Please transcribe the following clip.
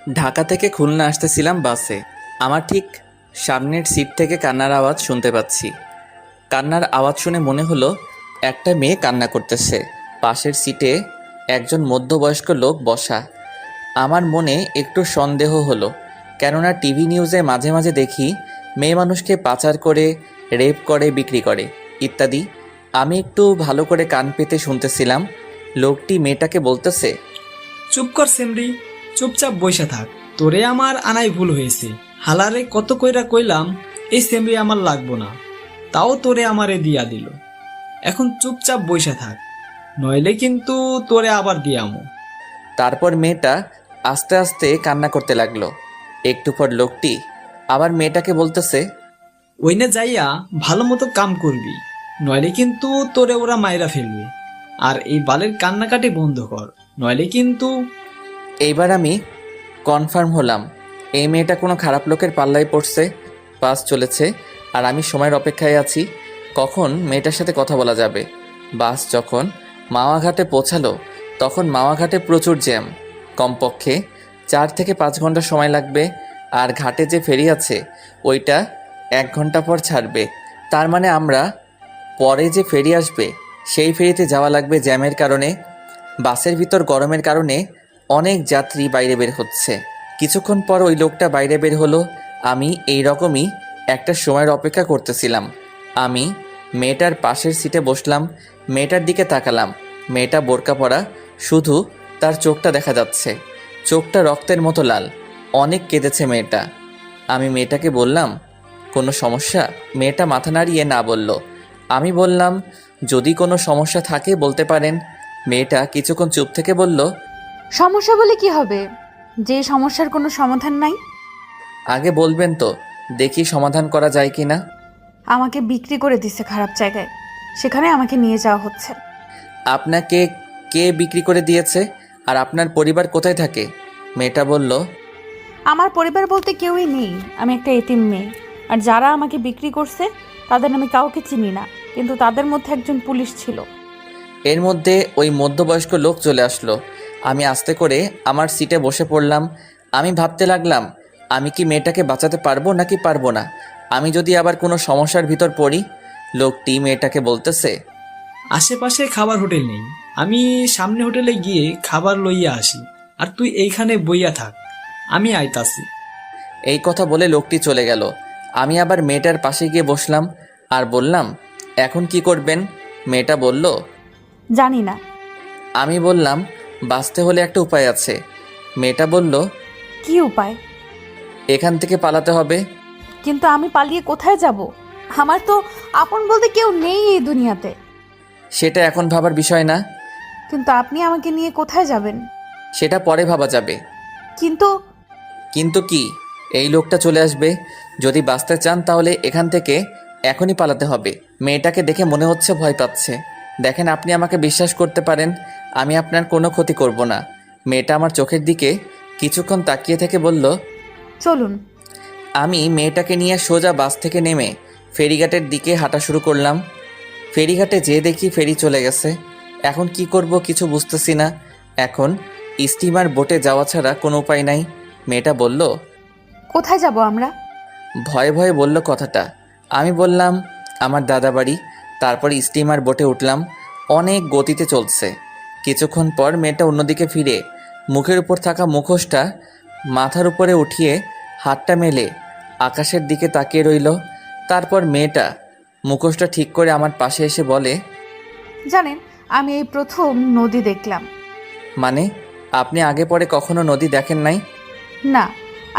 ঢাকা থেকে খুলনা আসতেছিলাম বাসে। আমার ঠিক সামনের সিট থেকে কান্নার আওয়াজ শুনতে পাচ্ছি। কান্নার আওয়াজ শুনে মনে হলো একটা মেয়ে কান্না করতেছে। পাশের সিটে একজন মধ্যবয়স্ক লোক বসা। আমার মনে একটু সন্দেহ হলো, কেননা টিভি নিউজে মাঝে মাঝে দেখি মেয়ে মানুষকে পাচার করে, রেপ করে, বিক্রি করে ইত্যাদি। আমি একটু ভালো করে কান পেতে শুনতেছিলাম। লোকটি মেয়েটাকে বলতেছে, চুপ কর সেমরি, চুপচাপ বইসা থাক। তোরে আমার আনাই ভুল হয়েছে। হালারে কত কইরা কইলাম এই সেমরি আমার লাগবো না, তাও তোরে আমারে দিয়া দিল। এখন চুপচাপ বইসা থাক, নইলে কিন্তু তোরে আবার দিয়ামো। তারপর মেয়েটা আস্তে আস্তে কান্না করতে লাগলো। একটু পর লোকটি আবার মেয়েটাকে বলতেছে, ওইনে যাইয়া ভালো মতো কাম করবি, নইলে কিন্তু তোরে ওরা মাইরা ফেলবে। আর এই বালের কান্নাকাটি বন্ধ কর, নইলে কিন্তু। এইবার আমি কনফার্ম হলাম এই মেয়েটা কোনো খারাপ লোকের পাল্লায় পড়ছে। বাস চলেছে আর আমি সময়ের অপেক্ষায় আছি, কখন মেয়েটার সাথে কথা বলা যাবে। বাস যখন মাওয়াঘাটে পৌঁছালো তখন মাওয়াঘাটে প্রচুর জ্যাম। কমপক্ষে 4 থেকে 5 ঘন্টা সময় লাগবে। আর ঘাটে যে ফেরি আছে ওইটা 1 ঘন্টা পর ছাড়বে। তার মানে আমরা পরে যে ফেরি আসবে সেই ফেরিতে যাওয়া লাগবে জ্যামের কারণে। বাসের ভিতর গরমের কারণে অনেক যাত্রী বাইরে বের হচ্ছে। কিছুক্ষণ পর ওই লোকটা বাইরে বের হলো। আমি এই রকমই একটা সময়ের অপেক্ষা করতেছিলাম। আমি মেয়েটার পাশের সিটে বসলাম, মেয়েটার দিকে তাকালাম। মেয়েটা বোরকা পরা, শুধু তার চোখটা দেখা যাচ্ছে। চোখটা রক্তের মতো লাল। অনেক কেঁদেছে মেয়েটা। আমি মেয়েটাকে বললাম, কোনো সমস্যা? মেয়েটা মাথা নাড়িয়ে না বলল। আমি বললাম, যদি কোনো সমস্যা থাকে বলতে পারেন। মেয়েটা কিছুক্ষণ চুপ থেকে বলল, সমস্যা বলে কি হবে, যে সমস্যার কোনো সমাধান নাই? আগে বলবেন তো, দেখি সমাধান করা যায় কি না। আমাকে বিক্রি করে দিছে খারাপ জায়গায়, সেখানে আমাকে নিয়ে যাওয়া হচ্ছে। আপনাকে কে বিক্রি করে দিয়েছে? আর আপনার পরিবার কোথায় থাকে? মেয়েটা বলল, আমার পরিবার বলতে কেউই নেই, আমি একটা এতিম মেয়ে। আর যারা আমাকে বিক্রি করছে তাদের আমি কাউকে চিনি না, কিন্তু তাদের মধ্যে একজন পুলিশ ছিল। এর মধ্যে ওই মধ্যবয়স্ক লোক চলে আসলো। আমি আস্তে করে আমার সিটে বসে পড়লাম। আমি ভাবতে লাগলাম, আমি কি মেয়েটাকে বাঁচাতে পারবো নাকি পারবো না। আমি যদি আবার কোনো সমস্যার ভিতর পড়ি। লোকটি মেয়েটাকে বলতেছে, আশেপাশে খাবার হোটেল নেই, আমি সামনে হোটেলে গিয়ে খাবার লইয়া আসি, আর তুই এইখানে বইয়া থাক, আমি আইতাছি। এই কথা বলে লোকটি চলে গেল। আমি আবার মেয়েটার পাশে গিয়ে বসলাম আর বললাম, এখন কি করবেন? মেয়েটা বলল, জানি না। আমি বললাম, বাঁচতে হলে একটা উপায় আছে। মেয়েটা বলল, কি উপায়? এখান থেকে পালাতে হবে। কিন্তু আমি পালিয়ে কোথায় যাব? আমার তো আপন বলতে কেউ নেই এই দুনিয়াতে। সেটা এখন ভাবার বিষয় না। কিন্তু আপনি আমাকে নিয়ে কোথায় যাবেন? সেটা পরে ভাবা যাবে। কিন্তু কিন্তু কি? এই লোকটা চলে আসবে। যদি বাঁচতে চান তাহলে এখান থেকে এখনই পালাতে হবে। মেয়েটাকে দেখে মনে হচ্ছে ভয় পাচ্ছে। দেখেন, আপনি আমাকে বিশ্বাস করতে পারেন, আমি আপনার কোনো ক্ষতি করব না। মেয়েটা আমার চোখের দিকে কিছুক্ষণ তাকিয়ে থেকে বলল, চলুন। আমি মেয়েটাকে নিয়ে সোজা বাস থেকে নেমে ফেরিঘাটের দিকে হাঁটা শুরু করলাম। ফেরিঘাটে যেয়ে দেখি ফেরি চলে গেছে। এখন কি করব কিছু বুঝতেছি না। এখন স্টিমার বোটে যাওয়া ছাড়া কোনো উপায় নাই। মেয়েটা বলল, কোথায় যাব আমরা? ভয়ে ভয়ে বলল কথাটা। আমি বললাম, আমার দাদা বাড়ি। তারপর স্টিমার বোটে উঠলাম। অনেক গতিতে চলছে। কিছুক্ষণ পর মেয়েটা অন্যদিকে ফিরে মুখের উপর থাকা মুখোশটা মাথার উপরে উঠিয়ে হাতটা মেলে আকাশের দিকে তাকিয়ে রইল। তারপর মেয়েটা মুখোশটা ঠিক করে আমার পাশে এসে বলে, জানেন, আমি এই প্রথম নদী দেখলাম। মানে? আপনি আগে পরে কখনো নদী দেখেন নাই? না,